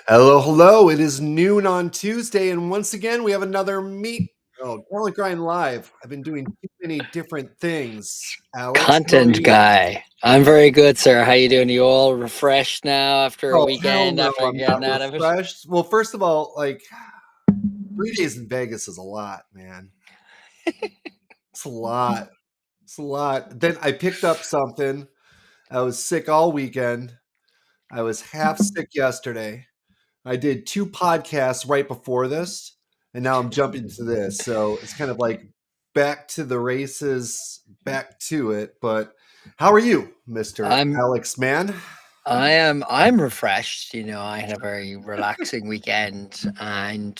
Hello, hello. It is noon on Tuesday, and once again, we have another meet. Oh, Talent Grind Live. I've been doing too many different things. Alex, how are Content you? guy. I'm very good, sir. How you doing? You all refreshed now after a Oh, hell weekend, no, after I'm not getting out of it? refreshed. Well, first of all, like 3 days in Vegas is a lot, man. It's a lot. It's a lot. Then I picked up something. I was sick all weekend. I was half sick yesterday. I did 2 podcasts right before this, and now I'm jumping to this. So it's kind of like back to the races, back to it. But how are you, Mr. I'm Alex Mann? I'm refreshed. I had a very relaxing weekend and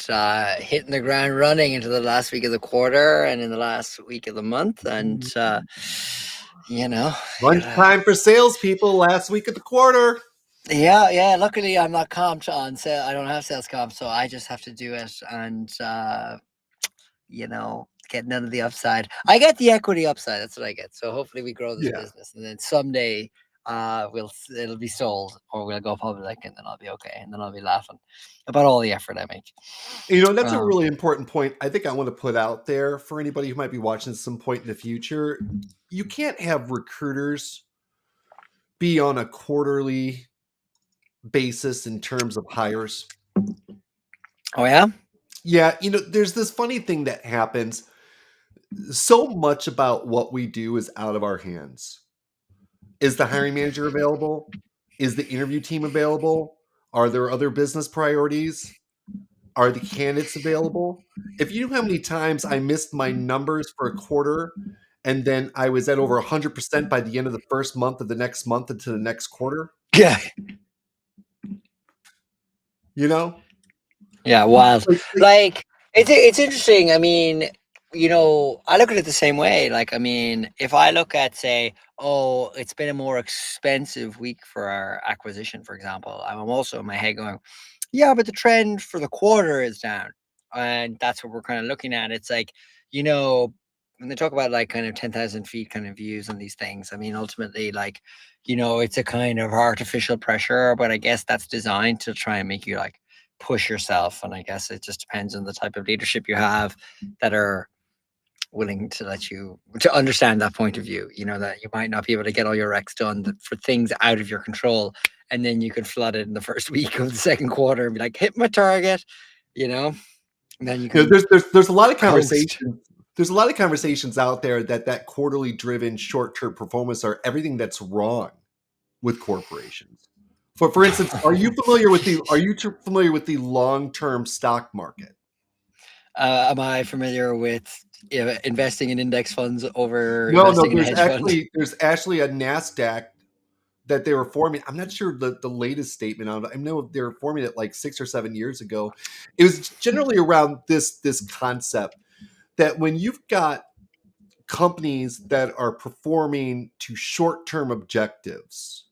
hitting the ground running into the last week of the quarter and in the last week of the month. And you know, gotta, Lunchtime for salespeople last week of the quarter. yeah. Luckily, I'm not comped on sale. I don't have sales comp, so I just have to do it. And get none of the upside. I get the equity upside. That's what I get. So hopefully we grow this Yeah. business, and then someday it'll be sold or we'll go public, and then I'll be okay, and then I'll be laughing about all the effort I make. That's a Um, really important point I think I want to put out there for anybody who might be watching at some point in the future. You can't have recruiters be on a quarterly basis in terms of hires. oh yeah, Yeah, there's this funny thing that happens. So much about what we do is out of our hands. Is the hiring manager available? Is the interview team available? Are there other business priorities? Are the candidates available? If you knew how many times I missed my numbers for a quarter and then I was at over 100% by the end of the first month of the next month into the next quarter, yeah, you know? yeah. Wild. Like, Like it's interesting. I mean, I look at it the same way. Like, I mean, if I look at say, oh, it's been a more expensive week for our acquisition, for example, I'm also in my head going, yeah, but the trend for the quarter is down. And that's what we're kind of looking at. It's like, you know, when they talk about like kind of 10,000 feet kind of views on these things, I mean, ultimately, like, it's a kind of artificial pressure, but I guess that's designed to try and make you like push yourself. And I guess it just depends on the type of leadership you have that are willing to let you to understand that point of view, that you might not be able to get all your recs done for things out of your control, and then you can flood it in the first week of the second quarter and be like, hit my target, and then you can there's a lot of coast. conversation. There's a lot of conversations out there that quarterly driven short term performance are everything that's wrong with corporations. For instance, are you familiar with the long term stock market? Am I familiar with investing in index funds over No. investing in a There's hedge fund? actually there's actually a Nasdaq that they were forming. I'm not sure the latest statement on it. I know they were forming it like 6 or 7 years ago. It was generally around this concept that when you've got companies that are performing to short-term objectives,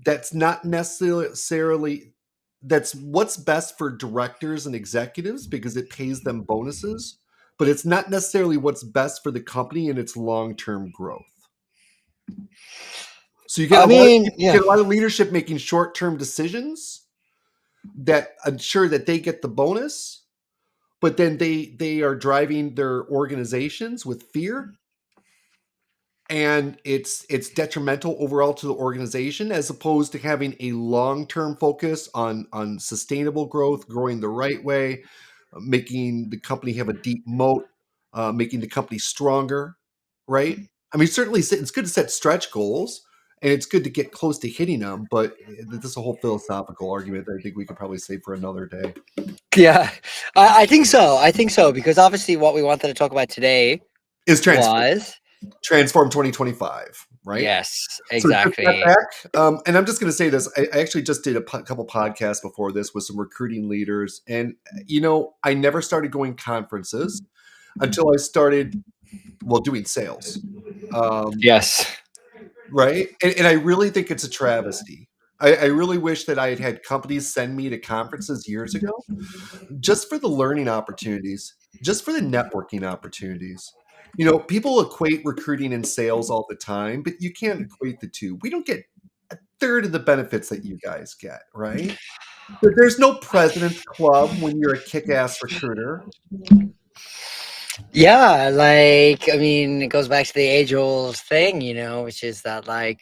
that's not necessarily that's what's best for directors and executives because it pays them bonuses, but it's not necessarily what's best for the company and its long-term growth. So you get I a lot of mean, people, you yeah. get a lot of leadership making short-term decisions that ensure that they get the bonus, but then they are driving their organizations with fear, and it's detrimental overall to the organization as opposed to having a long-term focus on sustainable growth, growing the right way, making the company have a deep moat, making the company stronger, right? I mean, certainly it's good to set stretch goals and it's good to get close to hitting them. But this is a whole philosophical argument that I think we could probably save for another day. Yeah, I think so. I think so because obviously what we wanted to talk about today Is was Transform 2025, right? yes, So just step exactly. back, and I'm just going to say this. I actually just did a couple podcasts before this with some recruiting leaders, and I never started going conferences until I started, well, doing sales, Yes. right? And I really think it's a travesty. I really wish that I had had companies send me to conferences years ago, just for the learning opportunities, just for the networking opportunities. People equate recruiting and sales all the time, but you can't equate the two. We don't get a third of the benefits that you guys get, right? There's no president's club when you're a kick-ass recruiter. Yeah, like I mean, it goes back to the age-old thing, which is that like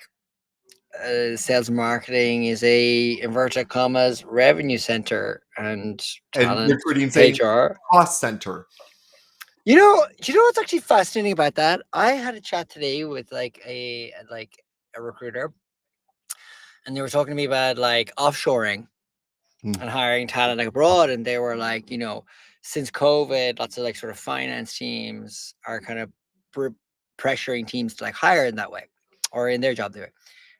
sales and marketing is a inverted commas revenue center, and And talent recruiting's a HR. cost center. You know what's actually fascinating about that? I had a chat today with like a recruiter, and they were talking to me about like offshoring Hmm. and hiring talent like abroad, and they were like, since COVID, lots of like sort of finance teams are kind of pressuring teams to like hire in that way, or in their job that way.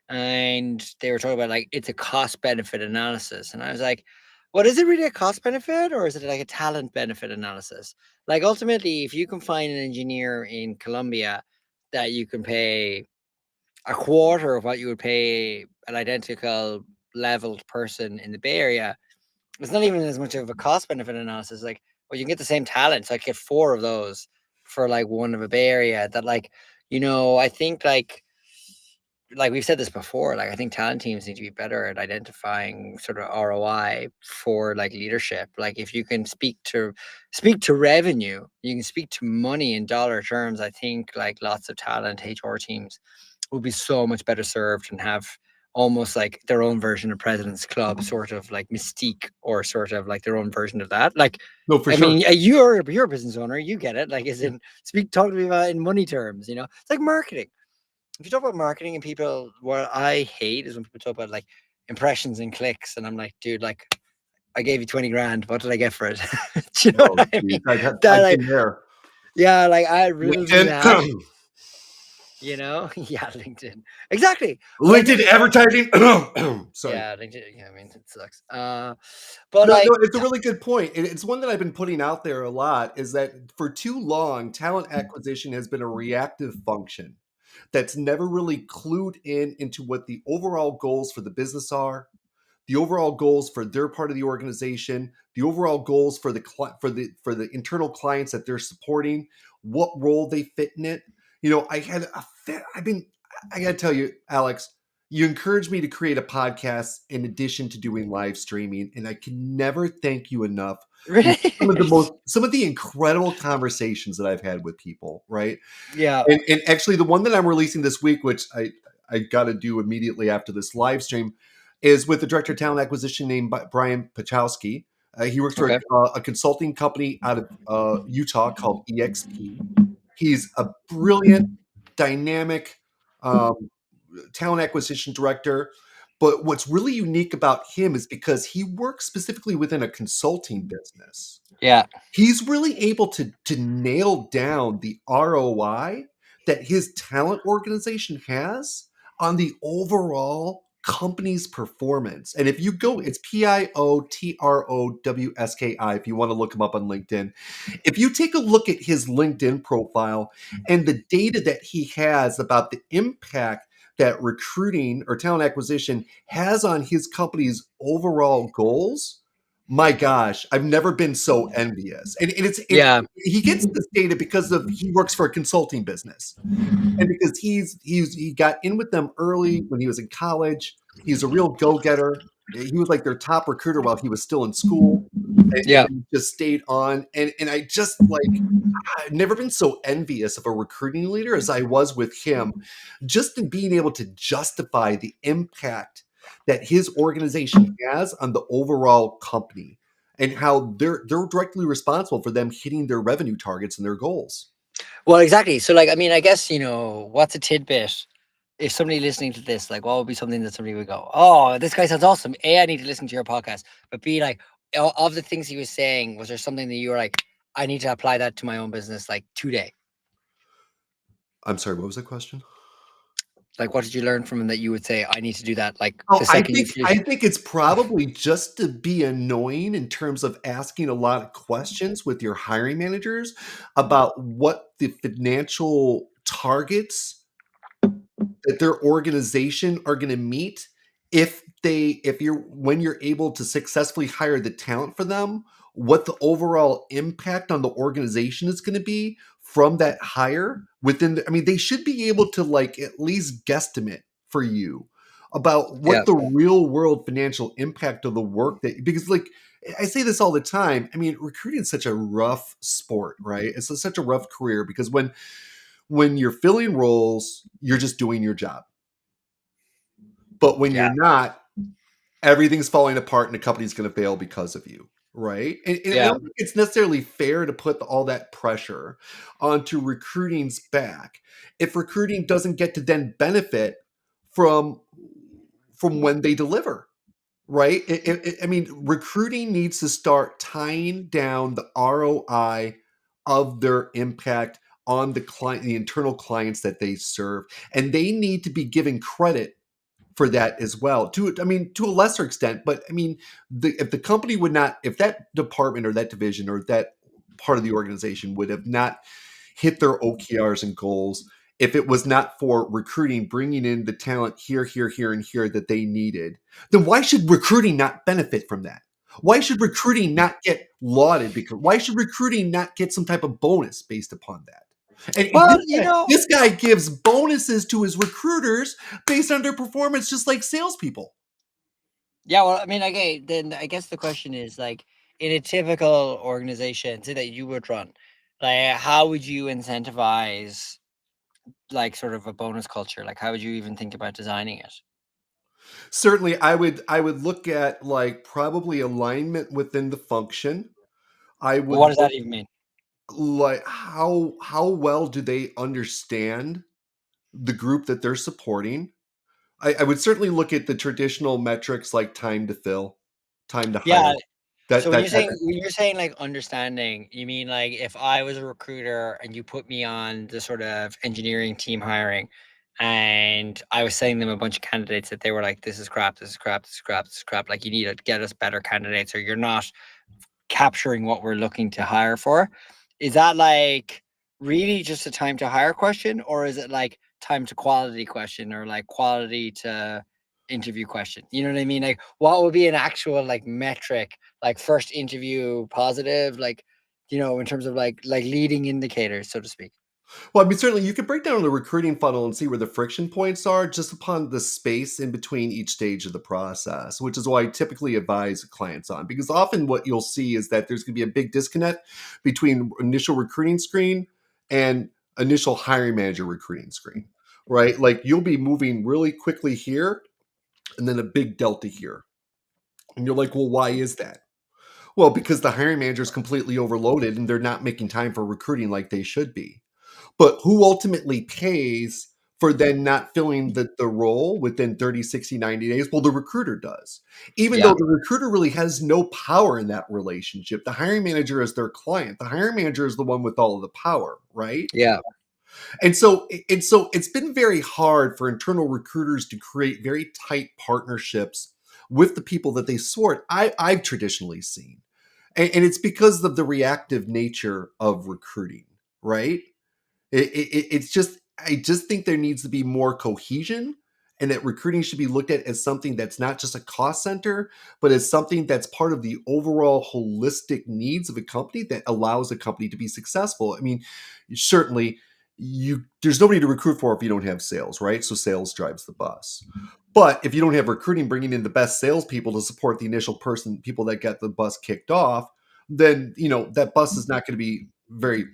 And they were talking about like it's a cost benefit analysis, and I was like, what is it really, a cost benefit, or is it like a talent benefit analysis? Like ultimately, if you can find an engineer in Colombia that you can pay a quarter of what you would pay an identical leveled person in the Bay Area, it's not even as much of a cost benefit analysis. Like, well, you can get the same talent, so I get four of those for like one of a Bay Area. That like, I think like we've said this before, like I think talent teams need to be better at identifying sort of ROI for like leadership. Like if you can speak to revenue, you can speak to money in dollar terms. I think like lots of talent HR teams will be so much better served and have almost like their own version of President's Club, sort of like mystique, or sort of like their own version of that. Like, No, for I sure. mean, you're a business owner, you get it. Like, is in talk to me about it in money terms. It's like marketing. If you talk about marketing and people, what I hate is when people talk about like impressions and clicks, and I'm like, dude, like I gave you 20 grand. What did I get for it? Do you know Oh, what I geez. mean? I've That like, been there. yeah, like I riddled me that. LinkedIn, Yeah, LinkedIn. Exactly. But I think LinkedIn advertising. Sorry. yeah, LinkedIn. Yeah, I mean, it sucks. But No, like, no, it's a really good point. It's one that I've been putting out there a lot, is that for too long, talent acquisition has been a reactive function that's never really clued into what the overall goals for the business are, the overall goals for their part of the organization, the overall goals for the internal clients that they're supporting, what role they fit in it. I got to tell you, Alex, you encouraged me to create a podcast in addition to doing live streaming, and I can never thank you enough for really? some of the incredible conversations that I've had with people, right? Yeah. And actually, the one that I'm releasing this week, which I got to do immediately after this live stream, is with the director of talent acquisition named Brian Pachowski. He works for Okay. a consulting company out of Utah called EXP. He's a brilliant, dynamic um, talent acquisition director. But what's really unique about him is because he works specifically within a consulting business, Yeah. he's really able to nail down the ROI that his talent organization has on the overall company's performance. And if you go, it's PIOTROWSKI, if you want to look him up on LinkedIn. If you take a look at his LinkedIn profile and the data that he has about the impact that recruiting or talent acquisition has on his company's overall goals, my gosh, I've never been so envious. And Yeah. he gets this data because of he works for a consulting business, and because he got in with them early when he was in college. He's a real go getter. He was like their top recruiter while he was still in school, and Yeah. then just stayed on. And I just like I've never been so envious of a recruiting leader as I was with him, just in being able to justify the impact that his organization has on the overall company and how they're directly responsible for them hitting their revenue targets and their goals. Well, exactly. So, like, I mean, I guess what's a tidbit if somebody listening to this, like, what would be something that somebody would go, "Oh, this guy sounds awesome. A, I need to listen to your podcast." But B, like, of the things he was saying, was there something that you were like, "I need to apply that to my own business, like, today"? I'm sorry, what was the question? Like, what did you learn from him that you would say, "I need to do that," like, Oh, the second you finish? I think it's probably just to be annoying in terms of asking a lot of questions with your hiring managers about what the financial targets that their organization are going to meet if you're when you're able to successfully hire the talent for them, what the overall impact on the organization is going to be from that hire I mean, they should be able to like at least guesstimate for you about Yeah. what the real world financial impact of the work that, because like I say this all the time. I mean, recruiting is such a rough sport, right? Such a rough career because when you're filling roles, you're just doing your job. But when Yeah. you're not, everything's falling apart and the company's going to fail because of you. Right. And I Yeah. don't think it's necessarily fair to put all that pressure onto recruiting's back if recruiting doesn't get to then benefit from when they deliver. Right. I mean, recruiting needs to start tying down the ROI of their impact on the client, the internal clients that they serve. And they need to be given credit for that as well. I mean, to a lesser extent, but I mean, if the company would not, if that department or that division or that part of the organization would have not hit their OKRs and goals, if it was not for recruiting, bringing in the talent here, here, here, and here that they needed, then why should recruiting not benefit from that? Why should recruiting not get lauded? Because why should recruiting not get some type of bonus based upon that? And Well, this guy gives bonuses to his recruiters based on their performance, just like salespeople. yeah, well, I mean, okay, then I guess the question is, like, in a typical organization, say that you would run, like, how would you incentivize, like, sort of a bonus culture? Like, how would you even think about designing it? Certainly, I would look at like probably alignment within the function. I What would does look that even mean? like how well do they understand the group that they're supporting. I would certainly look at the traditional metrics like time to fill, time to hire. Yeah. That So that that when you're saying like understanding, you mean like if I was a recruiter and you put me on the sort of engineering team hiring and I was sending them a bunch of candidates that they were like, this is crap, this is crap, this is crap, this is crap. Like you need to get us better candidates or you're not capturing what we're looking to hire for. Is that like really just a time to hire question, or is it like time to quality question, or like quality to interview question? You know what I mean? Like, what would be an actual like metric, like first interview positive, like in terms of like leading indicators, so to speak. Well, I mean, certainly you could break down the recruiting funnel and see where the friction points are just upon the space in between each stage of the process, which is why I typically advise clients on. Because often what you'll see is that there's going to be a big disconnect between initial recruiting screen and initial hiring manager recruiting screen, right? Like you'll be moving really quickly here and then a big delta here. And you're like, well, why is that? Well, because the hiring manager is completely overloaded and they're not making time for recruiting like they should be. But who ultimately pays for then not filling the role within 30, 60, 90 days? Well, the recruiter does. Even Yeah, though the recruiter really has no power in that relationship. The hiring manager is their client. The hiring manager is the one with all of the power, right? yeah, And so it's been very hard for internal recruiters to create very tight partnerships with the people that they sort. I've traditionally seen. And it's because of the reactive nature of recruiting, right? It's just I just think there needs to be more cohesion and that recruiting should be looked at as something that's not just a cost center, but as something that's part of the overall holistic needs of a company that allows a company to be successful. I mean, certainly you there's nobody to recruit for if you don't have sales, right? So sales drives the bus. But if you don't have recruiting bringing in the best salespeople to support the initial people that got the bus kicked off, then that bus is not going to be very,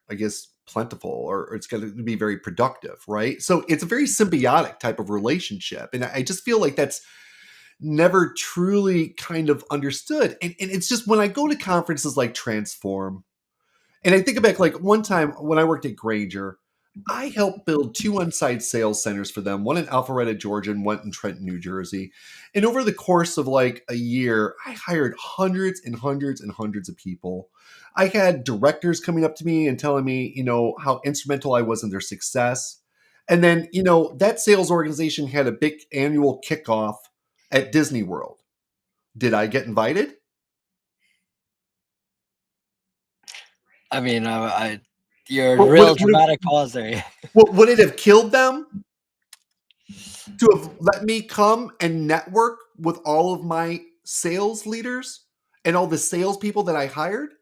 I guess, plentiful or it's going to be very productive, right? So it's a very symbiotic type of relationship. And I just feel like that's never truly kind of understood. And it's just when I go to conferences like Transform, and I think about like one time when I worked at Granger, I helped build 2 on-site sales centers for them, one in Alpharetta, Georgia, and one in Trenton, New Jersey. And over the course of like a year, I hired hundreds and hundreds and hundreds of people. I had directors coming up to me and telling me, how instrumental I was in their success. And then, that sales organization had a big annual kickoff at Disney World. Did I get invited? I mean, you're What, real what, what, dramatic pause there. would it have killed them to have let me come and network with all of my sales leaders and all the salespeople that I hired?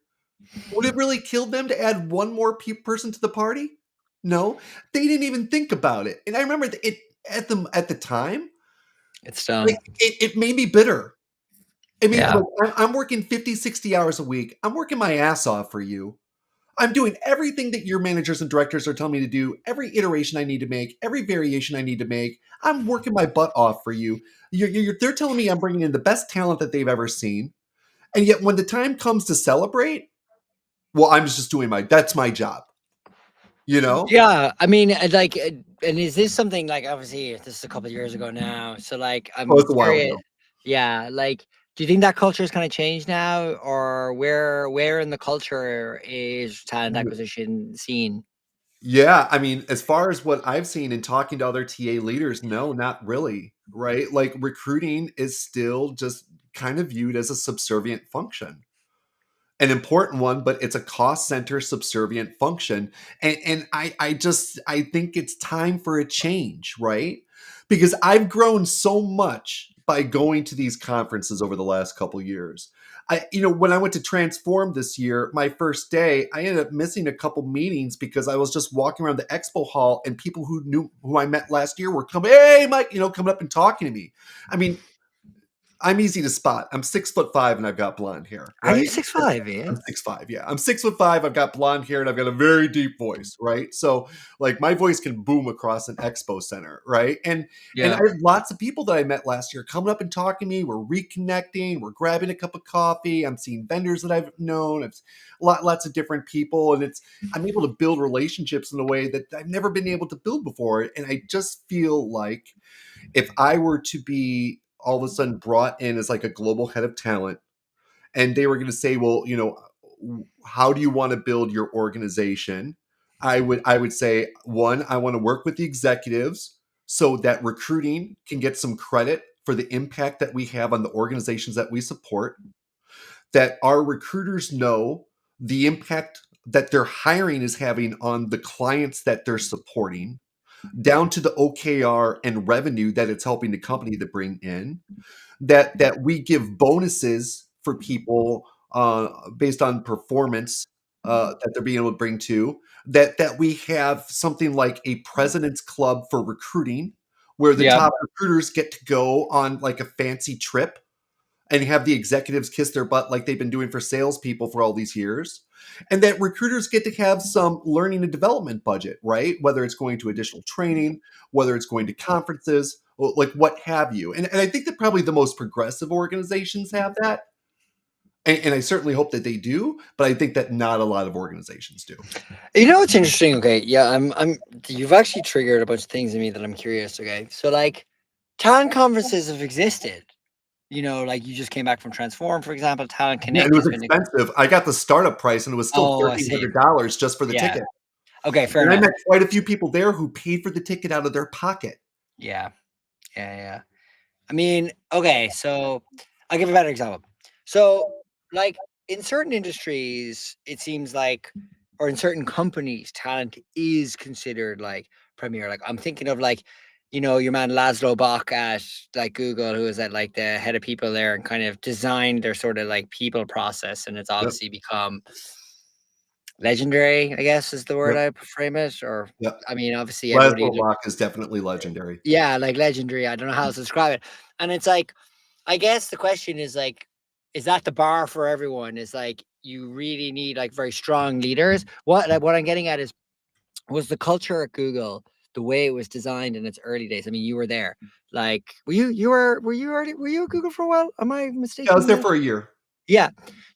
Would it really kill them to add one more person to the party? No, they didn't even think about it. And I remember it at the time. It's done. Like, it made me bitter. I mean, Yeah. look, I'm working 50, 60 hours a week. I'm working my ass off for you. I'm doing everything that your managers and directors are telling me to do, every iteration I need to make, every variation I need to make. I'm working my butt off for you. They're telling me I'm bringing in the best talent that they've ever seen. And yet when the time comes to celebrate, well, I'm just doing that's my job. Yeah, I mean, and is this something like, obviously this is a couple of years ago now, so like Oh, I'm it's a while curious. ago. Yeah, like, do you think that culture has kind of changed now, or where in the culture is talent acquisition seen? Yeah, I mean, as far as what I've seen in talking to other TA leaders, no, not really, right? Like recruiting is still just kind of viewed as a subservient function. An important one, but it's a cost center subservient function. And I think it's time for a change, right? Because I've grown so much by going to these conferences over the last couple years. When I went to Transform this year, my first day, I ended up missing a couple meetings because I was just walking around the expo hall and people who I met last year were coming, hey, Mike, coming up and talking to me. I mean, I'm easy to spot. I'm 6'5" and I've got blonde hair, Are you right? 6'5", yeah? I'm 6'5", yeah. I'm 6'5", I've got blonde hair, and I've got a very deep voice, right? So, like, my voice can boom across an expo center, right? And I Yeah. had lots of people that I met last year coming up and talking to me. We're reconnecting. We're grabbing a cup of coffee. I'm seeing vendors that I've known. It's lots of different people, and I'm able to build relationships in a way that I've never been able to build before. And I just feel like if I were to be all of a sudden brought in as like a global head of talent, and they were going to say, well, how do you want to build your organization? I would say, one, I want to work with the executives so that recruiting can get some credit for the impact that we have on the organizations that we support, that our recruiters know the impact that their hiring is having on the clients that they're supporting, down to the OKR and revenue that it's helping the company to bring in, that we give bonuses for people based on performance that they're being able to bring to, that we have something like a president's club for recruiting where the Yeah. top recruiters get to go on like a fancy trip and have the executives kiss their butt like they've been doing for salespeople for all these years. And that recruiters get to have some learning and development budget, right? Whether it's going to additional training, whether it's going to conferences, like what have you. And I think that probably the most progressive organizations have that. And I certainly hope that they do, but I think that not a lot of organizations do. You know what's interesting? Okay, yeah, you've actually triggered a bunch of things in me that I'm curious. Okay, so like, talent conferences have existed. Like you just came back from Transform, for example. Talent Yeah, and Connect it has was been. expensive. I got the startup price and it was still Oh, I see. $1,300 just for the Yeah. ticket. Okay, fair And I enough. met quite a few people there who paid for the ticket out of their pocket. Yeah, yeah. I mean, okay, so I'll give a better example. So, like, in certain industries, it seems like, or in certain companies, talent is considered like premier. Like, I'm thinking of like, your man Laszlo Bock at like Google, who is at like the head of people there and kind of designed their sort of like people process, and it's Yep, obviously become legendary, I guess is the word yep, I frame it. Or, yep. I mean, obviously everybody, Laszlo Bock is definitely legendary. yeah, like legendary. I don't know how to describe it, and it's like, I guess the question is like, is that the bar for everyone? Is like you really need like very strong leaders. What I'm getting at is, was the culture at Google the way it was designed in its early days? I mean, you were there. Like, were you at Google for a while? Am I Yeah, I was mistaken there there? for a year. Yeah,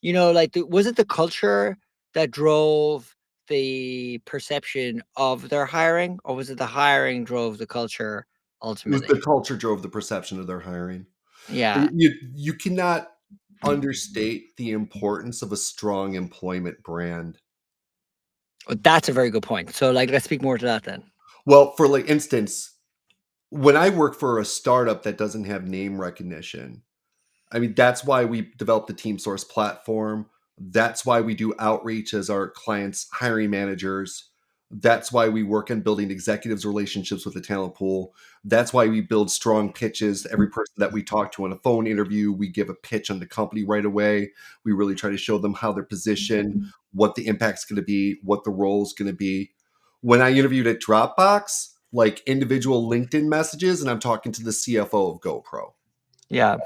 like was it the culture that drove the perception of their hiring, or was it the hiring drove the culture It was the ultimately? culture drove the perception of their hiring. Yeah, You cannot understate the importance of a strong employment brand. well, that's a very good point. So, like, let's speak more to that then. Well, for like instance, when I work for a startup that doesn't have name recognition, I mean, that's why we developed the Team Source platform. That's why we do outreach as our clients' hiring managers. That's why we work on building executives' relationships with the talent pool. That's why we build strong pitches. Every person that we talk to on a phone interview, we give a pitch on the company right away. We really try to show them how they're positioned, what the impact's going to be, what the role is going to be. When I interviewed at Dropbox, like individual LinkedIn messages, and I'm talking to the CFO of GoPro, Yeah,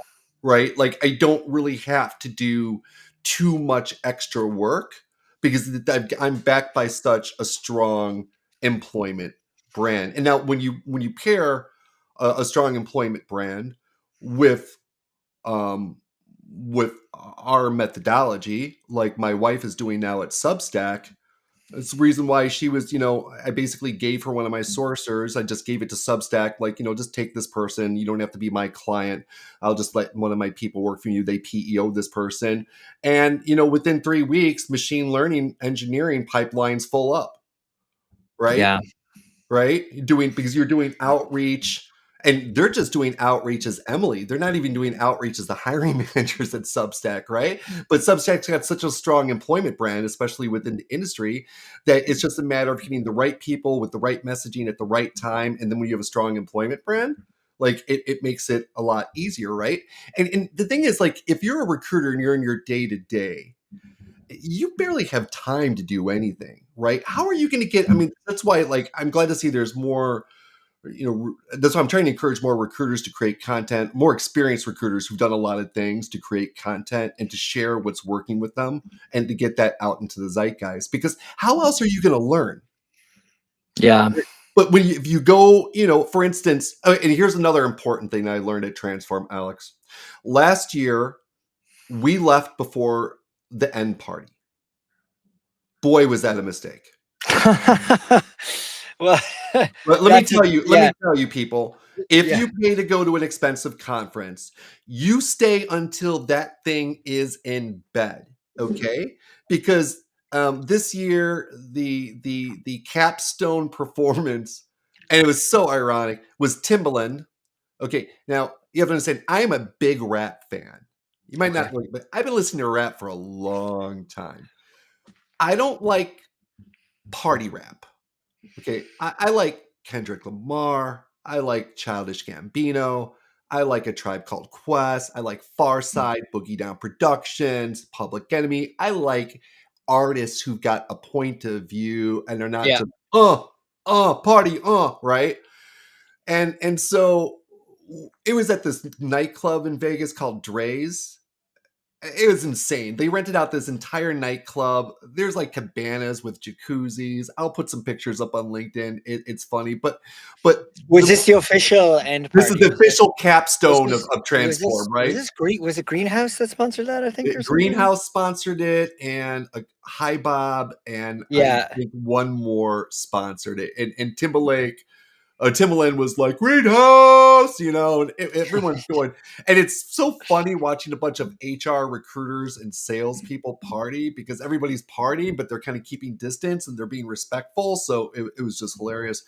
right? Like I don't really have to do too much extra work because I'm backed by such a strong employment brand. And now when you pair a strong employment brand with um with our methodology, like my wife is doing now at Substack, it's the reason why she was, I basically gave her one of my sourcers. I just gave it to Substack, like, just take this person. You don't have to be my client. I'll just let one of my people work for you. They PEO this person. And, within 3 weeks, machine learning engineering pipelines full up, right? yeah, Right? Doing because you're doing outreach and they're just doing outreach as Emily. They're not even doing outreach as the hiring managers at Substack, right? But Substack's got such a strong employment brand, especially within the industry, that it's just a matter of getting the right people with the right messaging at the right time. And then when you have a strong employment brand, like it makes it a lot easier, right? And the thing is, like, if you're a recruiter and you're in your day to day, you barely have time to do anything, right? How are you going to get? I mean, that's why, like, I'm glad to see there's more. That's why I'm trying to encourage more recruiters to create content, more experienced recruiters who've done a lot of things to create content and to share what's working with them and to get that out into the zeitgeist. Because how else are you going to learn? yeah. But if you go, for instance, and here's another important thing I learned at Transform, Alex. Last year, we left before the end party. Boy, was that a mistake. Well, But that's a, let yeah, me tell you, people, if yeah, you pay to go to an expensive conference, you stay until that thing is in bed, okay? Because this year the capstone performance, and it was so ironic, was Timbaland. Okay, now you have to understand, I am a big rap fan. You might okay. not like, but I've been listening to rap for a long time. I don't like party rap. Okay, I like Kendrick Lamar. I like Childish Gambino. I like A Tribe Called Quest. I like Farside, Boogie Down Productions, Public Enemy. I like artists who've got a point of view and they're not Yeah. just party, right? And so it was at this nightclub in Vegas called Dre's. It was insane. They rented out this entire nightclub. There's like cabanas with jacuzzis. I'll put some pictures up on LinkedIn. It's funny, but Was this the official end this is party? the official Was capstone this of Transform, was right? this green? Was it Greenhouse that sponsored that? I think, or something. Greenhouse sponsored it, and Hi Bob, and I Yeah. think one more sponsored it, and Timberlake. Timbaland was like greenhouse, and everyone's going. And it's so funny watching a bunch of HR recruiters and salespeople party because everybody's partying, but they're kind of keeping distance and they're being respectful. So it was just hilarious.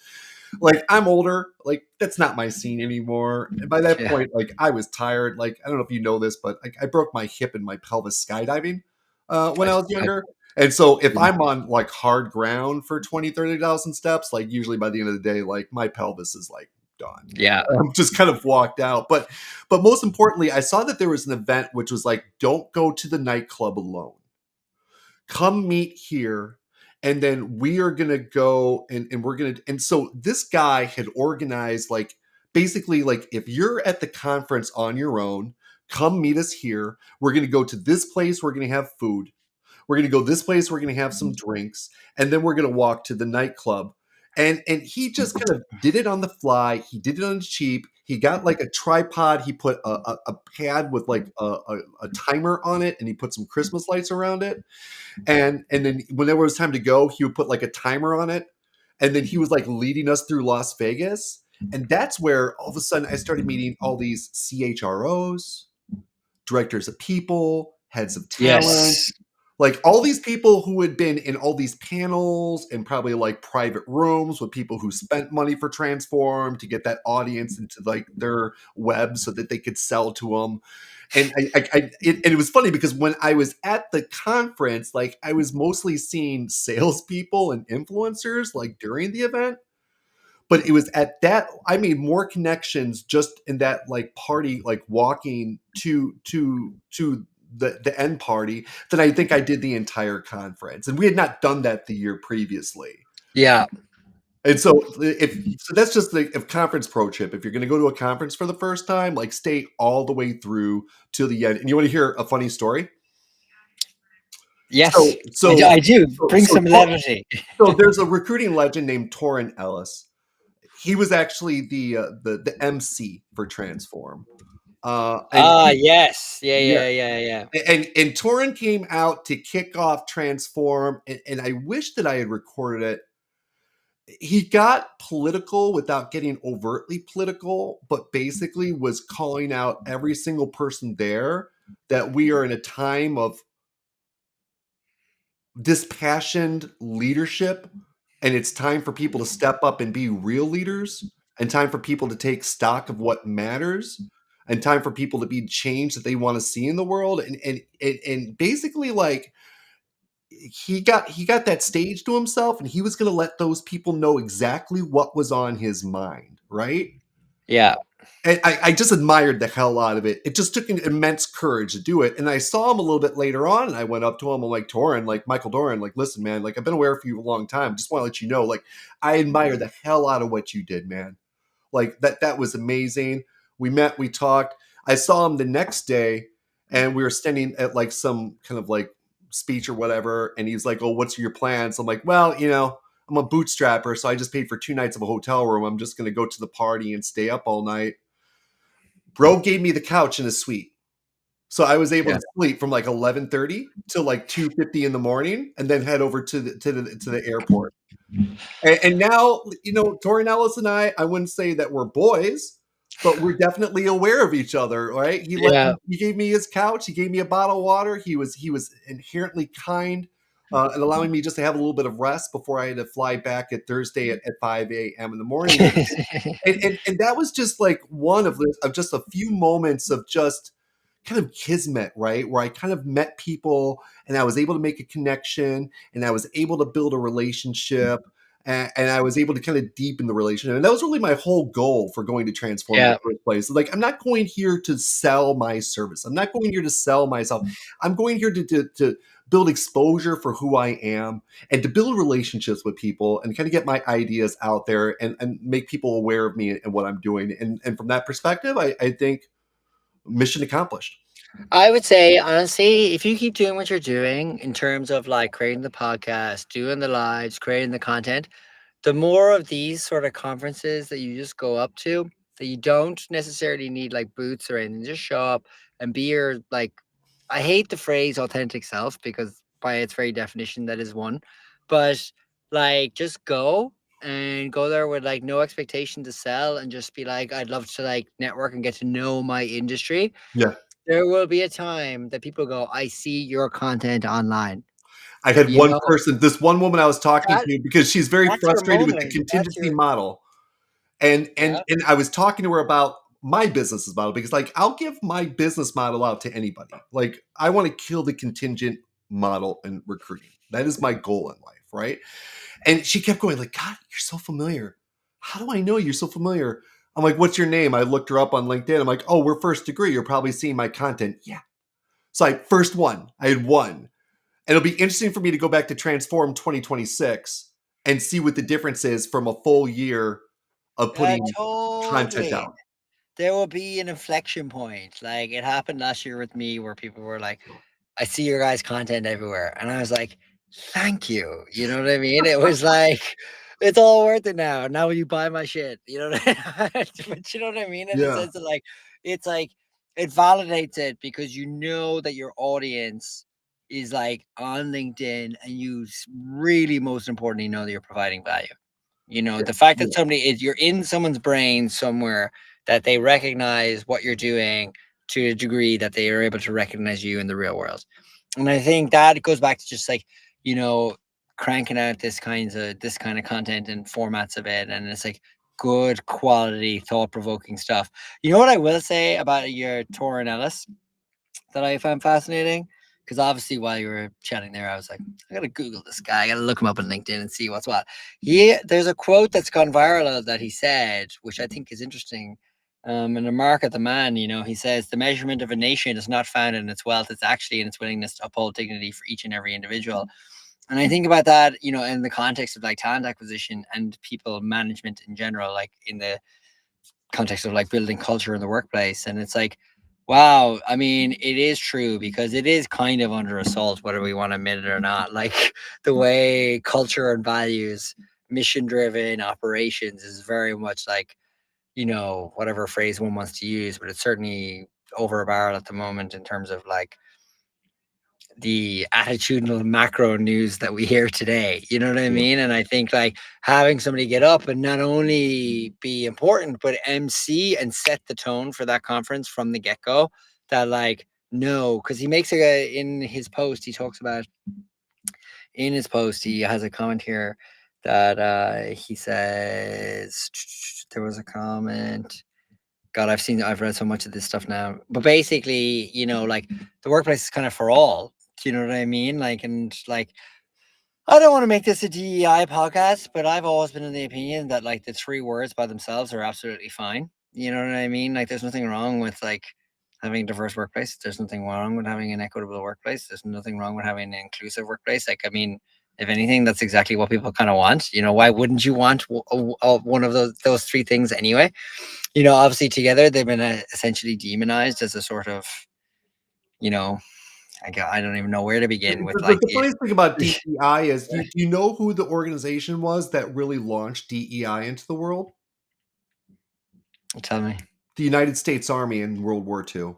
Like I'm older, like that's not my scene anymore. And by that Yeah. point, like I was tired. Like I don't know if you know this, but like I broke my hip and my pelvis skydiving when I, I was I, younger. And so if I'm on like hard ground for 20, 30,000 steps, like usually by the end of the day, like my pelvis is like done. yeah. I'm just kind of walked out. But most importantly, I saw that there was an event which was like, don't go to the nightclub alone. Come meet here. And then we are gonna go and we're gonna and so this guy had organized like basically like if you're at the conference on your own, come meet us here. We're gonna go to this place, we're gonna have food. We're going to go this place. We're going to have some drinks, and then we're going to walk to the nightclub. and he just kind of did it on the fly. He did it on the cheap. He got like a tripod. He put a pad with like a timer on it, and he put some Christmas lights around it. And then whenever it was time to go, he would put like a timer on it, and then he was like leading us through Las Vegas. And that's where all of a sudden I started meeting all these CHROs, directors of people, heads of talent, Yes. like all these people who had been in all these panels and probably like private rooms with people who spent money for Transform to get that audience into like their web so that they could sell to them. And it was funny because when I was at the conference, like I was mostly seeing salespeople and influencers like during the event. But it was at that I made more connections just in that like party, like walking to the end party than I think I did the entire conference. And we had not done that the year previously. Yeah. And so that's just the conference pro tip. If you're going to go to a conference for the first time, like stay all the way through to the end. And you want to hear a funny story? Yes. So I do. Bring so some levity. so there's a recruiting legend named Torrin Ellis. He was actually the MC for Transform. Yes. Yeah. Yeah. And Torrin came out to kick off Transform, and I wish that I had recorded it. He got political without getting overtly political, but basically was calling out every single person there that we are in a time of dispassioned leadership, and it's time for people to step up and be real leaders, and time for people to take stock of what matters, and time for people to be change that they want to see in the world. And basically like he got that stage to himself, and he was going to let those people know exactly what was on his mind, right? Yeah. And I just admired the hell out of it. It just took an immense courage to do it. And I saw him a little bit later on, and I went up to him. I'm like, Torrin, like Michael Doran, like, listen, man, like I've been aware of you a long time. Just want to let you know, like, I admire the hell out of what you did, man. Like that was amazing. We met, we talked. I saw him the next day, and we were standing at like some kind of like speech or whatever. And he's like, "Oh, what's your plans?" I'm like, "Well, I'm a bootstrapper, so I just paid for 2 nights of a hotel room. I'm just going to go to the party and stay up all night." Bro gave me the couch in his suite. So I was able to sleep from like 11:30 till like 2:50 in the morning, and then head over to the airport. And now, Tori Ellis and I wouldn't say that we're boys, but we're definitely aware of each other, right? He gave me his couch, he gave me a bottle of water. He was inherently kind, and allowing me just to have a little bit of rest before I had to fly back at Thursday at 5 a.m. in the morning. And that was just like one of just a few moments of just kind of kismet, right? Where I kind of met people, and I was able to make a connection, and I was able to build a relationship, and I was able to kind of deepen the relationship. And that was really my whole goal for going to Transform in the first place. Like, I'm not going here to sell my service. I'm not going here to sell myself. I'm going here to build exposure for who I am, and to build relationships with people, and kind of get my ideas out there, and make people aware of me and what I'm doing. And from that perspective, I think mission accomplished. I would say, honestly, if you keep doing what you're doing in terms of like creating the podcast, doing the lives, creating the content, the more of these sort of conferences that you just go up to, that you don't necessarily need like booths or anything, just show up and be your, like, I hate the phrase authentic self because by its very definition, that is one, but like just go and go there with like no expectation to sell and just be like, I'd love to like network and get to know my industry. Yeah. There will be a time that people go, I see your content online. I had one person, this one woman I was talking to, because she's very frustrated with the contingency model. And I was talking to her about my business model, because like I'll give my business model out to anybody. Like, I want to kill the contingent model in recruiting. That is my goal in life, right? And she kept going like, God, you're so familiar. How do I know you're so familiar? I'm like, what's your name? I looked her up on LinkedIn. I'm like, oh, we're first degree. You're probably seeing my content. Yeah. So I had one. And it'll be interesting for me to go back to Transform 2026 and see what the difference is from a full year of putting content out. There will be an inflection point. Like it happened last year with me, where people were like, I see your guys' content everywhere. And I was like, thank you. You know what I mean? It was like, it's all worth it now. Now will you buy my shit? You know what I but you know what I mean? In the Yeah. sense of like, it's like it validates it because you know that your audience is like on LinkedIn and you really most importantly know that you're providing value. You know, Yeah. the fact that Yeah. somebody is you're in someone's brain somewhere that they recognize what you're doing to a degree that they are able to recognize you in the real world. And I think that goes back to just like, you know, cranking out this kind of content and formats of it. And it's like good quality, thought provoking stuff. You know what I will say about your Torrin Ellis that I found fascinating? Because obviously, while you were chatting there, I was like, I gotta Google this guy. I gotta look him up on LinkedIn and see what's what. There's a quote that's gone viral that he said, which I think is interesting. In a mark of the man, you know, he says the measurement of a nation is not found in its wealth; it's actually in its willingness to uphold dignity for each and every individual. And I think about that, you know, in the context of like talent acquisition and people management in general, like in the context of like building culture in the workplace. And it's like, wow, I mean, it is true because it is kind of under assault, whether we want to admit it or not. Like the way culture and values, mission driven operations is very much like, you know, whatever phrase one wants to use, but it's certainly over a barrel at the moment in terms of like the attitudinal macro news that we hear today. You know what I Yeah. mean? And I think like having somebody get up and not only be important, but MC and set the tone for that conference from the get go. That like no, because he makes in his post he talks about in his post he has a comment here that he says there was a comment. God, I've read so much of this stuff now. But basically, you know, like the workplace is kind of for all. Do you know what I mean? Like, and like, I don't want to make this a DEI podcast, but I've always been in the opinion that like the three words by themselves are absolutely fine. You know what I mean? Like, there's nothing wrong with like having a diverse workplace. There's nothing wrong with having an equitable workplace. There's nothing wrong with having an inclusive workplace. Like, I mean, if anything, that's exactly what people kind of want. You know, why wouldn't you want one of those three things anyway? You know, obviously together they've been essentially demonized as a sort of, you know, I don't even know where to begin with like The funniest thing about DEI is, do you know who the organization was that really launched DEI into the world? tell me. The United States Army in World War II.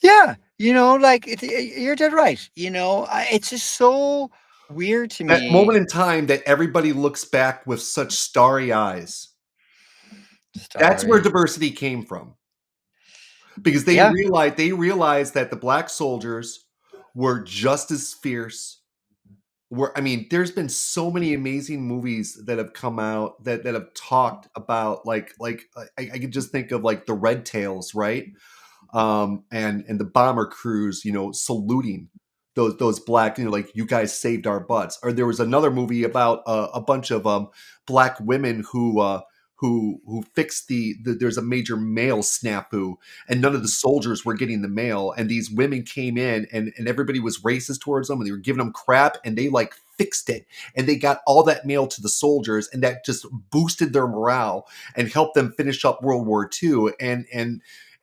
Yeah, you know, like you're dead right. You know, it's just so weird to That me. moment in time that everybody looks back with such starry eyes. That's where Sorry. diversity came from. Because Yeah, they realized that the black soldiers were just as fierce. Were I mean, there's been so many amazing movies that have come out that have talked about I could just think of like the Red Tails, right? And the bomber crews, you know, saluting those black, you know, like you guys saved our butts. Or there was another movie about a bunch of black women who fixed there's a major mail snafu, and none of the soldiers were getting the mail, and these women came in, and everybody was racist towards them, and they were giving them crap, and they like fixed it, and they got all that mail to the soldiers, and that just boosted their morale and helped them finish up World War II.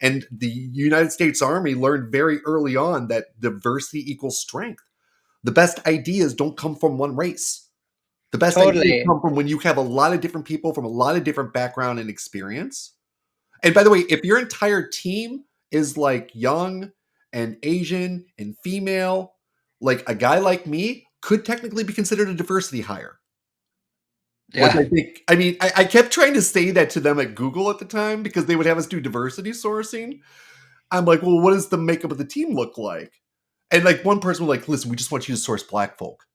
And the United States Army learned very early on that diversity equals strength. The best ideas don't come from one race. The best ideas totally. come from when you have a lot of different people from a lot of different background and experience. And by the way, if your entire team is like young and Asian and female, like a guy like me could technically be considered a diversity hire. Which Yeah. I think, I mean, I kept trying to say that to them at Google at the time because they would have us do diversity sourcing. I'm like, well, what does the makeup of the team look like? And like one person was like, listen, we just want you to source black folk.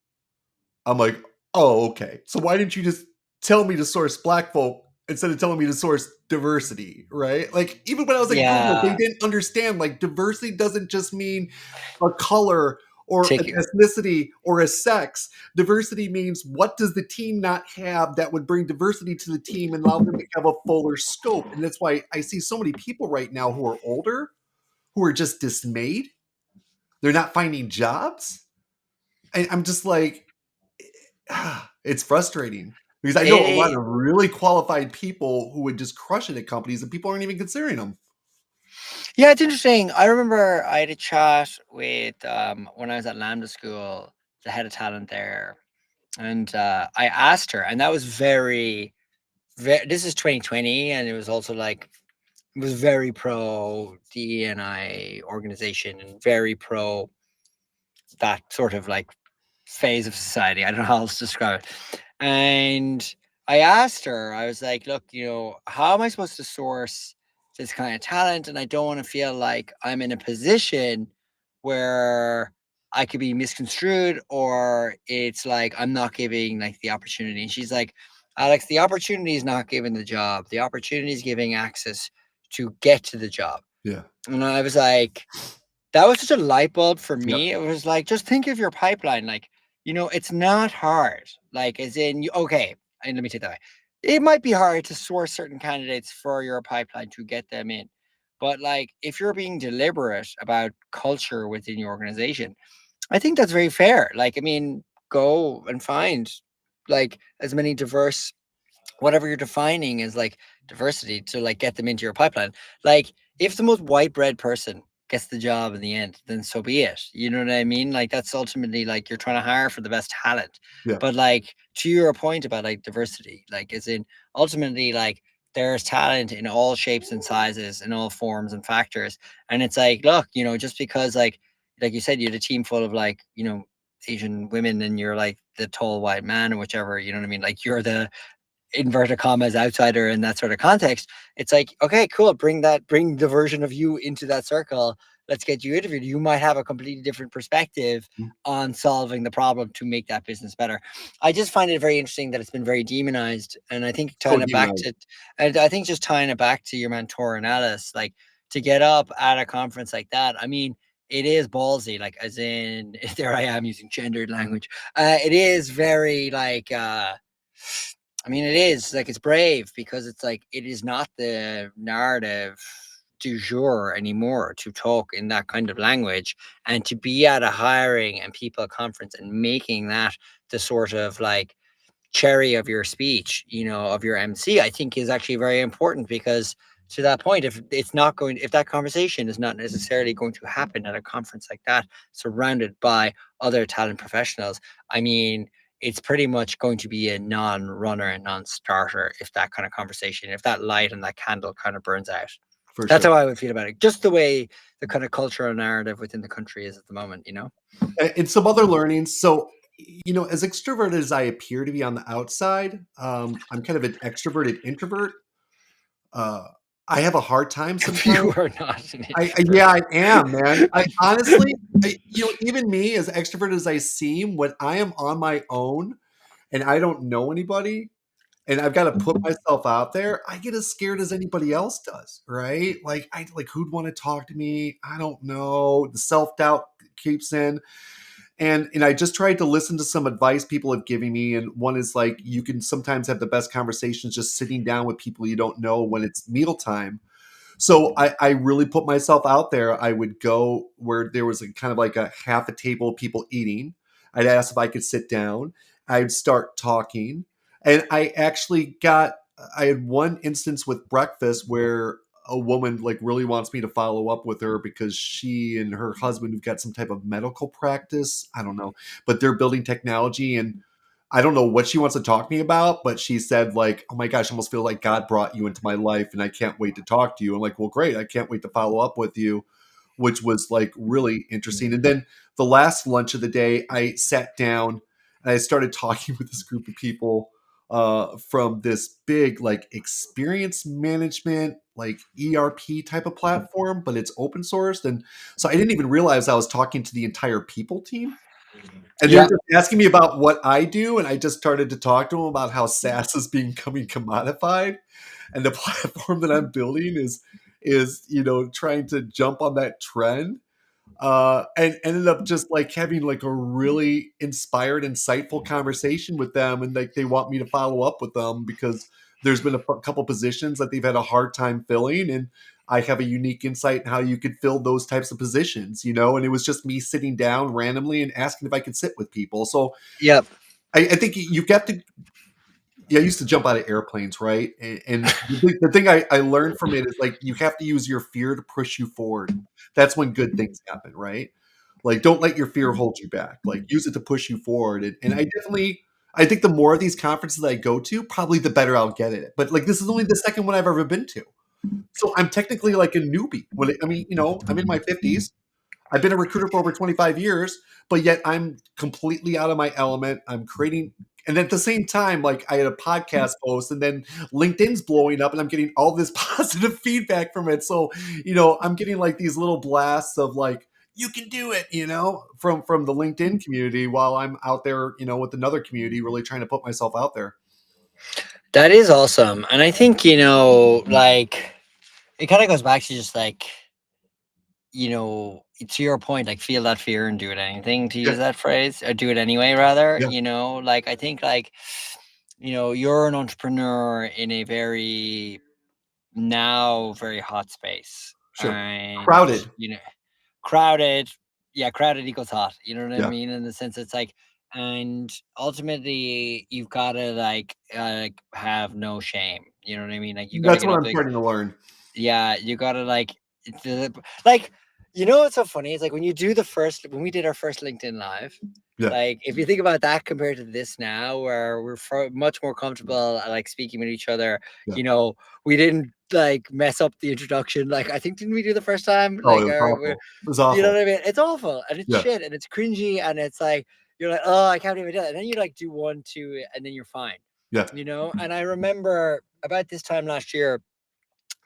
I'm like, oh, okay. So why didn't you just tell me to source black folk instead of telling me to source diversity, right? Like even when I was at Google, they Yeah. didn't understand like diversity doesn't just mean a color or an Take ethnicity or a sex. Diversity means what does the team not have that would bring diversity to the team and allow them to have a fuller scope. And that's why I see so many people right now who are older who are just dismayed. They're not finding jobs. And I'm just like, it's frustrating because I know a lot it. of really qualified people who would just crush it at companies and people aren't even considering them. Yeah, it's interesting. I remember I had a chat with when I was at Lambda School, the head of talent there. And I asked her, and that was this is 2020, and it was also like it was very pro DEI organization and very pro that sort of like phase of society. I don't know how else to describe it. And I asked her, I was like, look, how am I supposed to source this kind of talent? And I don't want to feel like I'm in a position where I could be misconstrued or it's like I'm not giving like the opportunity. And she's like, Alex, the opportunity is not giving the job. The opportunity is giving access to get to the job. Yeah. And I was like, that was such a light bulb for Yep. me. It was like, just think of your pipeline. Like, it's not hard. Like, as in, okay, and let me take that away. It might be hard to source certain candidates for your pipeline to get them in. But like, if you're being deliberate about culture within your organization, I think that's very fair. Like, I mean, go and find like as many diverse, whatever you're defining as like diversity to like get them into your pipeline. Like if the most white bread person gets the job in the end, then so be it. You know what I mean? Like that's ultimately like you're trying to hire for the best talent. Yeah. But like to your point about like diversity, like as in ultimately like there's talent in all shapes and sizes in all forms and factors. And it's like, look, just because like you said, you had a team full of like, Asian women and you're like the tall white man or whichever, you know what I mean? Like you're the inverted commas outsider in that sort of context. It's like, okay, cool, bring the version of you into that circle. Let's get you interviewed. You might have a completely different perspective on solving the problem to make that business better. I just find it very interesting that it's been very demonized. And I think So tying it back demonized. to and I think just tying it back to your mentor and Alice, like to get up at a conference like that, I mean, it is ballsy, like as in there I am using gendered language. It is very like I mean, it is like it's brave because it's like it is not the narrative du jour anymore to talk in that kind of language and to be at a hiring and people conference and making that the sort of like cherry of your speech, of your MC, I think is actually very important because to that point, if that conversation is not necessarily going to happen at a conference like that, surrounded by other talent professionals, I mean, it's pretty much going to be a non-runner and non-starter if that kind of conversation, if that light and that candle kind of burns out. For That's sure. how I would feel about it. Just the way the kind of cultural narrative within the country is at the moment. And some other learnings. So, as extroverted as I appear to be on the outside, I'm kind of an extroverted introvert. Uh, I have a hard time If sometimes. you are not an Yeah, introvert. I am, man. I honestly, even me, as extroverted as I seem, when I am on my own and I don't know anybody, and I've got to put myself out there, I get as scared as anybody else does, right? Like who'd want to talk to me? I don't know. The self-doubt keeps in. And I just tried to listen to some advice people have given me. And one is like you can sometimes have the best conversations just sitting down with people you don't know when it's mealtime. So I really put myself out there. I would go where there was a kind of like a half a table of people eating. I'd ask if I could sit down. I'd start talking. And I had one instance with breakfast where a woman like really wants me to follow up with her because she and her husband have got some type of medical practice. I don't know, but they're building technology and I don't know what she wants to talk to me about, but she said like, "Oh my gosh, I almost feel like God brought you into my life, and I can't wait to talk to you." I'm like, "Well, great, I can't wait to follow up with you," which was like really interesting. And then the last lunch of the day, I sat down and I started talking with this group of people from this big like experience management, like ERP type of platform, but it's open sourced, and so I didn't even realize I was talking to the entire people team. And they were Yeah. just asking me about what I do, and I just started to talk to them about how SaaS is becoming commodified, and the platform that I'm building is trying to jump on that trend. And ended up just like having like a really inspired, insightful conversation with them, and like they want me to follow up with them because there's been a couple positions that they've had a hard time filling, and I have a unique insight in how you could fill those types of positions, and it was just me sitting down randomly and asking if I could sit with people. So Yep. I think you've got to. Yeah, I used to jump out of airplanes, right? And the thing I learned from it is like you have to use your fear to push you forward. That's when good things happen, right? Like don't let your fear hold you back. Like use it to push you forward. And I definitely I think the more of these conferences I go to, probably the better I'll get at it. But like, this is only the second one I've ever been to, so I'm technically like a newbie. I mean, I'm in my 50s. I've been a recruiter for over 25 years, but yet I'm completely out of my element. I'm creating, and at the same time, like I had a podcast post, and then LinkedIn's blowing up, and I'm getting all this positive feedback from it. So, I'm getting like these little blasts of like, you can do it, from the LinkedIn community, while I'm out there, with another community, really trying to put myself out there. That is awesome. And I think, like it kind of goes back to just like, to your point, like feel that fear and do it anything, to use Yeah, that phrase, or do it anyway, rather, yeah, like I think like, you're an entrepreneur in a very now very hot space. sure. And, Crowded. crowded. Yeah, crowded equals hot. You know what I Yeah, mean? In the sense it's like, and ultimately you've got to like have no shame. You know what I mean? Like you got to that's get what up I'm like, starting to learn. yeah, you got to like, what's so funny? It's like when we did our first LinkedIn live, Yeah. like if you think about that compared to this now, where we're much more comfortable like speaking with each other, Yeah. we didn't like mess up the introduction. Like I think, didn't we do the first time? Oh, it Like was our, awful. It was you know awful. what I mean? It's awful and it's Yeah. shit and it's cringy and it's like you're like, oh, I can't even do it. And then you like do one, two, and then you're fine. Yeah. And I remember about this time last year,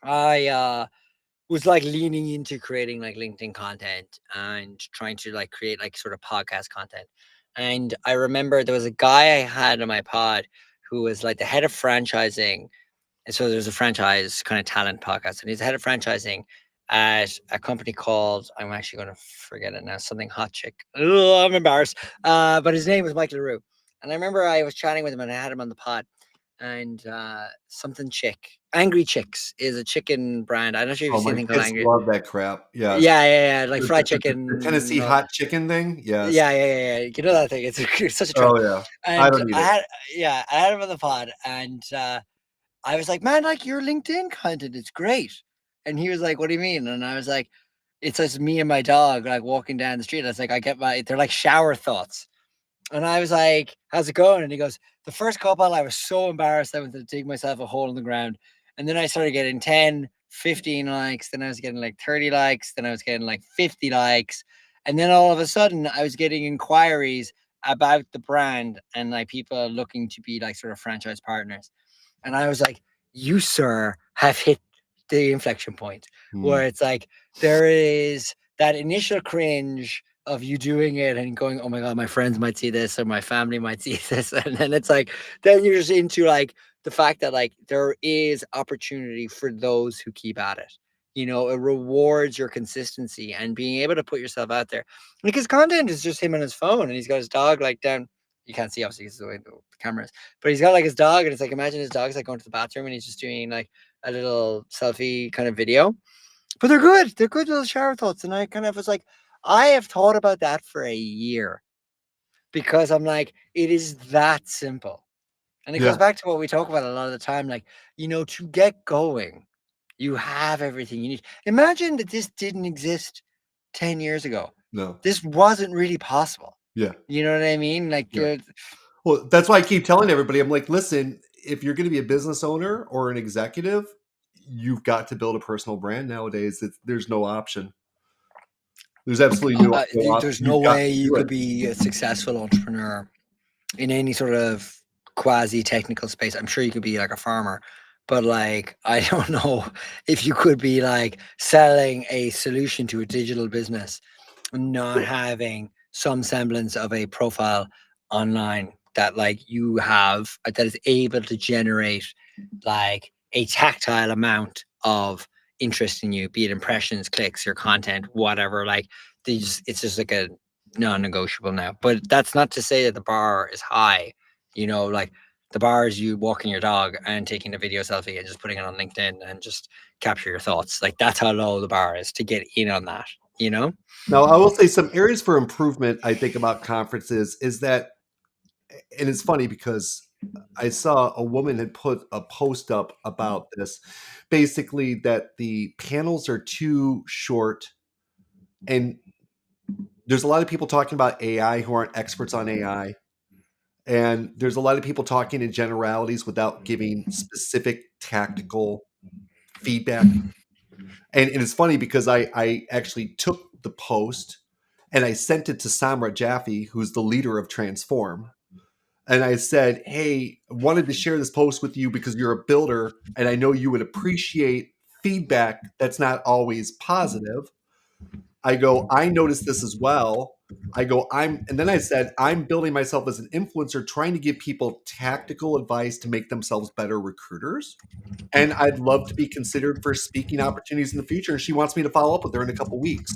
I was like leaning into creating like LinkedIn content and trying to like create like sort of podcast content. And I remember there was a guy I had on my pod who was like the head of franchising. And so there's a franchise kind of talent podcast, and he's the head of franchising at a company called, I'm actually going to forget it now, something Hot Chick. Oh, I'm embarrassed. But his name was Michael LaRue. And I remember I was chatting with him and I had him on the pod, and something chick. Angry Chicks is a chicken brand. I'm not sure if Oh, you've seen my anything called kids Angry. love that crap. Yes. Yeah, like The fried the Tennessee chicken. hot chicken thing? Yes. Yeah. You know that thing. It's such a trend. Oh, yeah. I And don't eat it. I had him on the pod, and I was like, man, like your LinkedIn content, it's great. And he was like, what do you mean? And I was like, it's just me and my dog like walking down the street. I was like, they're like shower thoughts. And I was like, how's it going? And he goes, the first couple, I was so embarrassed. I went to dig myself a hole in the ground. And then I started getting 10, 15 likes. Then I was getting like 30 likes. Then I was getting like 50 likes. And then all of a sudden, I was getting inquiries about the brand and like people looking to be like sort of franchise partners. And I was like, you, sir, have hit the inflection point Mm. where it's like there is that initial cringe of you doing it and going, oh my God, my friends might see this or my family might see this. And then it's like, then you're just into like the fact that like there is opportunity for those who keep at it. It rewards your consistency and being able to put yourself out there. Because content is just him on his phone and he's got his dog like down. You can't see obviously because the way the cameras, but he's got like his dog, and it's like imagine his dog's like going to the bathroom and he's just doing like a little selfie kind of video. But they're good. They're good little shower thoughts. And I kind of was like, I have thought about that for a year because I'm like, it is that simple. And it goes Yeah. back to what we talk about a lot of the time. Like, to get going, you have everything you need. Imagine that this didn't exist 10 years ago. No. This wasn't really possible. Yeah. You know what I mean? Like, Yeah. Well, that's why I keep telling everybody, I'm like, listen, if you're going to be a business owner or an executive, you've got to build a personal brand nowadays. There's no option. There's absolutely no option. there's no You've got way to you do it. could be a successful entrepreneur in any sort of quasi technical space. I'm sure you could be like a farmer, but like I don't know if you could be like selling a solution to a digital business, not having some semblance of a profile online that like you have that is able to generate like a tactile amount of interest in you, be it impressions, clicks, your content, whatever. Like it's just like a non-negotiable now. But that's not to say that the bar is high. Like the bar is you walking your dog and taking a video selfie and just putting it on LinkedIn and just capture your thoughts. Like that's how low the bar is to get in on that, you know? Now, I will say some areas for improvement I think about conferences is that, and it's funny because I saw a woman had put a post up about this, basically that the panels are too short, and there's a lot of people talking about AI who aren't experts on AI, and there's a lot of people talking in generalities without giving specific tactical feedback. And it's funny because I actually took the post and I sent it to Samrat Jaffe, who's the leader of Transform. And I said, hey, I wanted to share this post with you because you're a builder and I know you would appreciate feedback that's not always positive. I go, I noticed this as well. I go, and then I said, I'm building myself as an influencer, trying to give people tactical advice to make themselves better recruiters. And I'd love to be considered for speaking opportunities in the future. And she wants me to follow up with her in a couple weeks.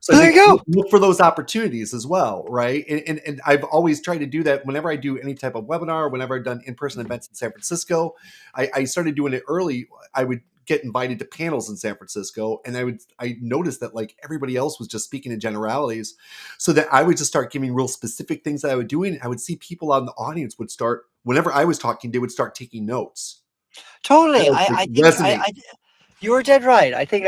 So I There think you go. look for those opportunities as well, right? And I've always tried to do that whenever I do any type of webinar, whenever I've done in-person events in San Francisco. I started doing it early. I would get invited to panels in San Francisco, and I noticed that like everybody else was just speaking in generalities, so that I would just start giving real specific things that I would do, and I would see people out in the audience would start whenever I was talking, they would start taking notes. That Totally. was like I think resonate. you were dead right. I think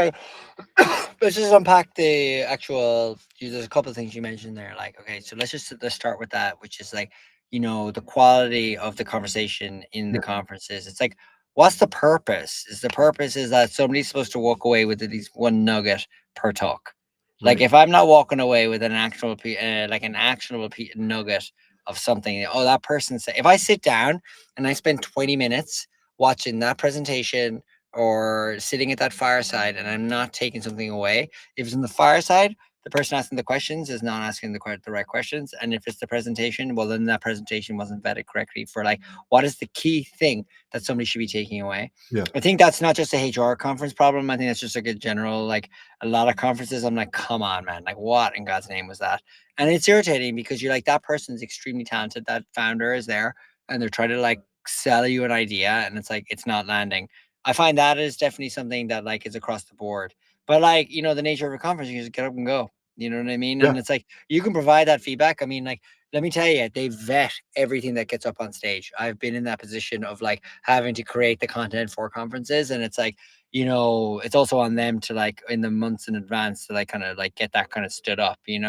let's just unpack the actual. There's a couple of things you mentioned there. Like, okay, so let's start with that, which is like, the quality of the conversation in the Yeah, conferences. It's like, what's the purpose? Is the purpose is that somebody's supposed to walk away with at least one nugget per talk. Like, right. if I'm not walking away with an actual, like an actionable nugget of something, oh, that person said, if I sit down and I spend 20 minutes watching that presentation or sitting at that fireside and I'm not taking something away. If it's in the fireside, the person asking the questions is not asking the right questions. And if it's the presentation, well, then that presentation wasn't vetted correctly for like, what is the key thing that somebody should be taking away? Yeah, I think that's not just a HR conference problem. I think that's just like a general, like a lot of conferences. I'm like, come on, man. Like, what in God's name was that? And it's irritating because you're like, that person's extremely talented. That founder is there and they're trying to like sell you an idea and it's like, it's not landing. I find that is definitely something that like is across the board. But like, the nature of a conference, you just get up and go. You know what I mean? yeah. And it's like you can provide that feedback. I mean, like, let me tell you, they vet everything that gets up on stage. I've been in that position of like having to create the content for conferences. And it's like, it's also on them to like in the months in advance to like kind of like get that kind of stood up. It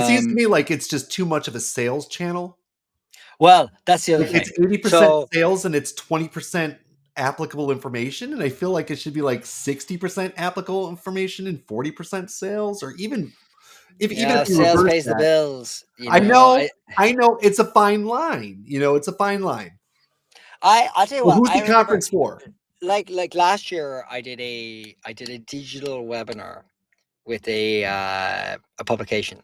seems to Um, me like it's just too much of a sales channel. well, that's the other Like it's thing. 80% So sales and it's 20% applicable information. And I feel like it should be like 60% applicable information and 40% sales, or even if yeah, you sales reverse pays the that. bills. I know, I know it's a fine line. It's a fine line. I'll tell you Well, what, who's I the remember conference for? like last year I did a digital webinar with a publication,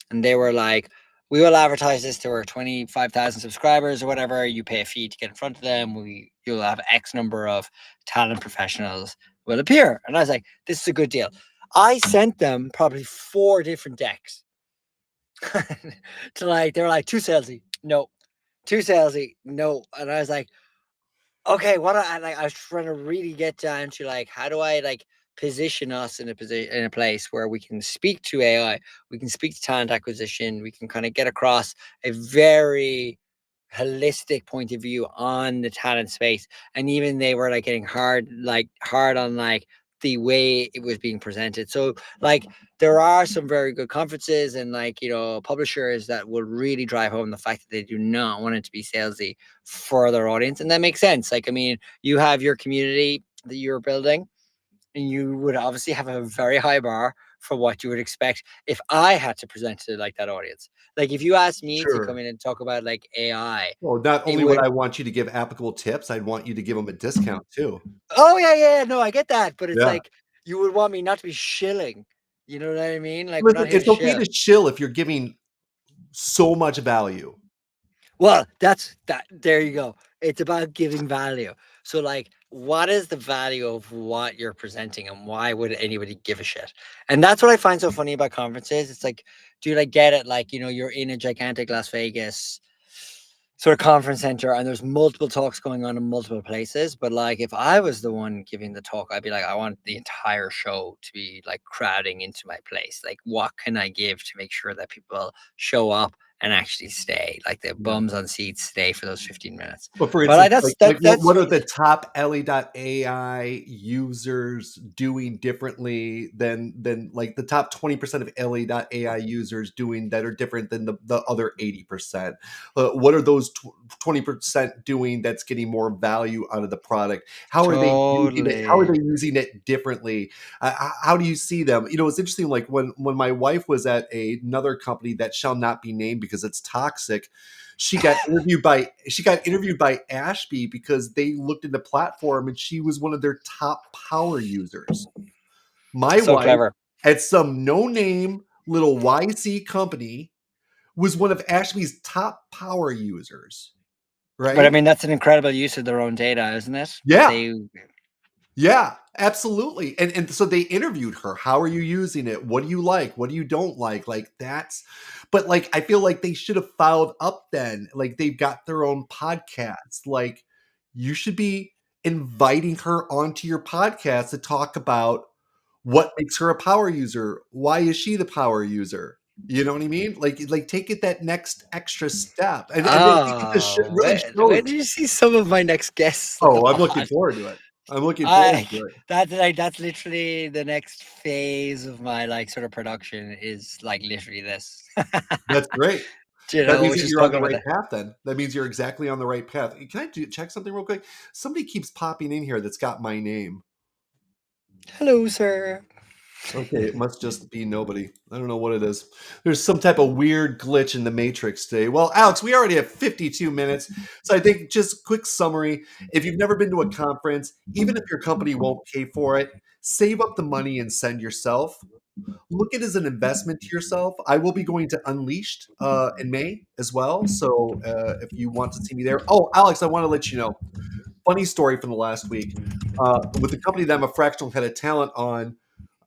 and they were like, we will advertise this to our 25,000 subscribers or whatever. You pay a fee to get in front of them. You'll have X number of talent professionals will appear. And I was like, this is a good deal. I sent them probably 4 different decks to like, they were like, too salesy. No, too salesy. No. And I was like, okay, I was trying to really get down to like, how do I like position us in a place where we can speak to AI, we can speak to talent acquisition, we can kind of get across a very holistic point of view on the talent space. And even they were like getting hard on like the way it was being presented. So like there are some very good conferences and like publishers that will really drive home the fact that they do not want it to be salesy for their audience. And that makes sense. Like, I mean, you have your community that you're building, and you would obviously have a very high bar for what you would expect if I had to present to like that audience. Like if you asked me to come Sure. in and talk about like AI, Well, not it only would would. I want you to give applicable tips, I'd want you to give them a discount too. Oh yeah, yeah, no, I get that, but it's Yeah. like you would want me not to be shilling. You know what I mean? Like we're not Listen, here to it's okay shill. to chill if you're giving so much value. Well, that's that. There you go. It's about giving value. So, like, what is the value of what you're presenting, and why would anybody give a shit? And that's what I find so funny about conferences. It's like, do you like get it? Like, you're in a gigantic Las Vegas sort of conference center, and there's multiple talks going on in multiple places. But like, if I was the one giving the talk, I'd be like, I want the entire show to be like crowding into my place. Like, what can I give to make sure that people show up and actually stay. Like the Yeah. bums on seats stay for those 15 minutes. But for But like instance, that's like that's what are the top Ellie.ai users doing differently than like the top 20% of Ellie.ai users doing that are different than the other 80%? What are those 20% doing that's getting more value out of the product? How are they using it? How are totally. they using it differently? How do you see them? You know, it's interesting. Like when my wife was at another company that shall not be named because it's toxic, she got interviewed by Ashby because they looked at the platform and she was one of their top power users. My So wife clever. at some no-name little YC company was one of Ashby's top power users, But I right? mean, that's an incredible use of their own data, isn't it? That Yeah. they Yeah, absolutely. And so they interviewed her. How are you using it? What do you like? What do you don't like? Like that's but like I feel like they should have followed up then. Like they've got their own podcast. Like you should be inviting her onto your podcast to talk about what makes her a power user. Why is she the power user? You know what I mean? Like take it that next extra step. And I think it just oh, really where shows. did you see some of my next guests on the Oh, I'm looking pod? forward to it. I'm looking forward I to it. that's literally the next phase of my like sort of production is like literally this. That's great. You That know, means which that is you're on talking the about right the path then. That means you're exactly on the right path. Can I check something real quick? Somebody keeps popping in here that's got my name. hello, sir. Okay, it must just be nobody. I don't know what it is. There's some type of weird glitch in the matrix today. Well, Alex, we already have 52 minutes. So I think just quick summary. If you've never been to a conference, even if your company won't pay for it, save up the money and send yourself. Look at it as an investment to yourself. I will be going to Unleashed in May as well. So if you want to see me there. Oh, Alex, I want to let you know. Funny story from the last week. With the company that I'm a fractional head of talent on,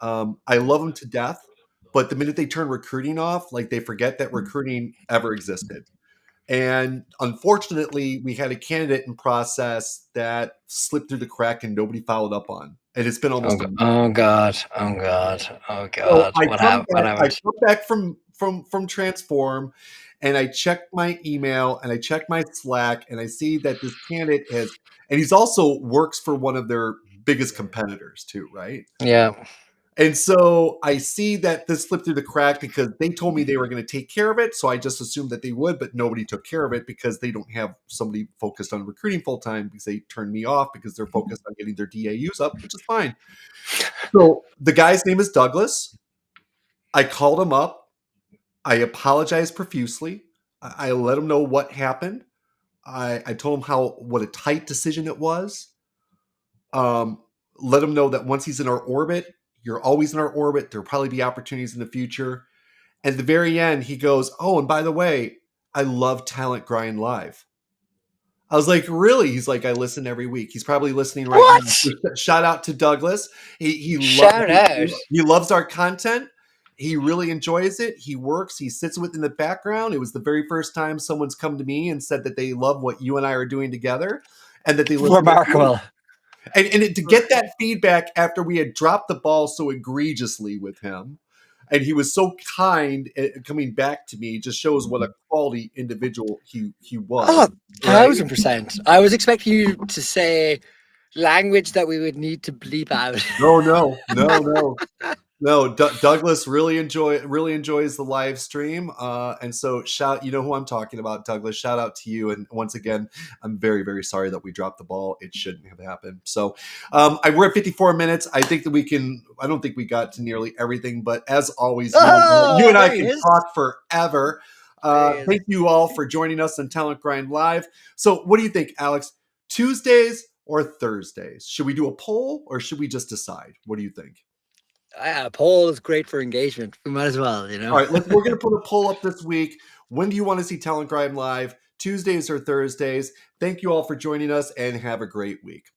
I love them to death. But the minute they turn recruiting off, like they forget that recruiting ever existed. And unfortunately, we had a candidate in process that slipped through the crack and nobody followed up on. And it's been Oh, almost a month. oh god. Oh god. Oh So god. I What come happened? What back. I happened? come back from Transform, and I check my email and I check my Slack, and I see that this candidate has, and he's also works for one of their biggest competitors too, right? Yeah. And so I see that this slipped through the crack because they told me they were going to take care of it. So I just assumed that they would, but nobody took care of it because they don't have somebody focused on recruiting full time because they turned me off because they're focused on getting their DAUs up, which is fine. So the guy's name is Douglas. I called him up. I apologized profusely. I let him know what happened. I told him what a tight decision it was. Um, let him know that once he's in our orbit, you're always in our orbit. There'll probably be opportunities in the future. At the very end, he goes, "Oh, and by the way, I love Talent Grind Live." I was like, "Really?" He's like, "I listen every week." He's probably listening right What? now. Shout out to Douglas. Shout out. He loves our content. He really enjoys it. He works. He sits with in the background. It was the very first time someone's come to me and said that they love what you and I are doing together, and that they listen. Remarkable. To get that feedback after we had dropped the ball so egregiously with him, and he was so kind at coming back to me, just shows what a quality individual he was. Oh, Right? 1000%. I was expecting you to say language that we would need to bleep out. No. Douglas really enjoys the live stream, and so you know who I'm talking about, Douglas. Shout out to you, and once again, I'm very very sorry that we dropped the ball. It shouldn't have happened. So, we're at 54 minutes. I think that we can. I don't think we got to nearly everything, but as always, you and I There he can is. talk forever. There he is. Thank you all for joining us on Talent Grind Live. So, what do you think, Alex? Tuesdays or Thursdays? Should we do a poll or should we just decide? What do you think? Poll is great for engagement. We might as well, you know. All right, we're going to put a poll up this week. When do you want to see Talent Grind Live? Tuesdays or Thursdays? Thank you all for joining us and have a great week.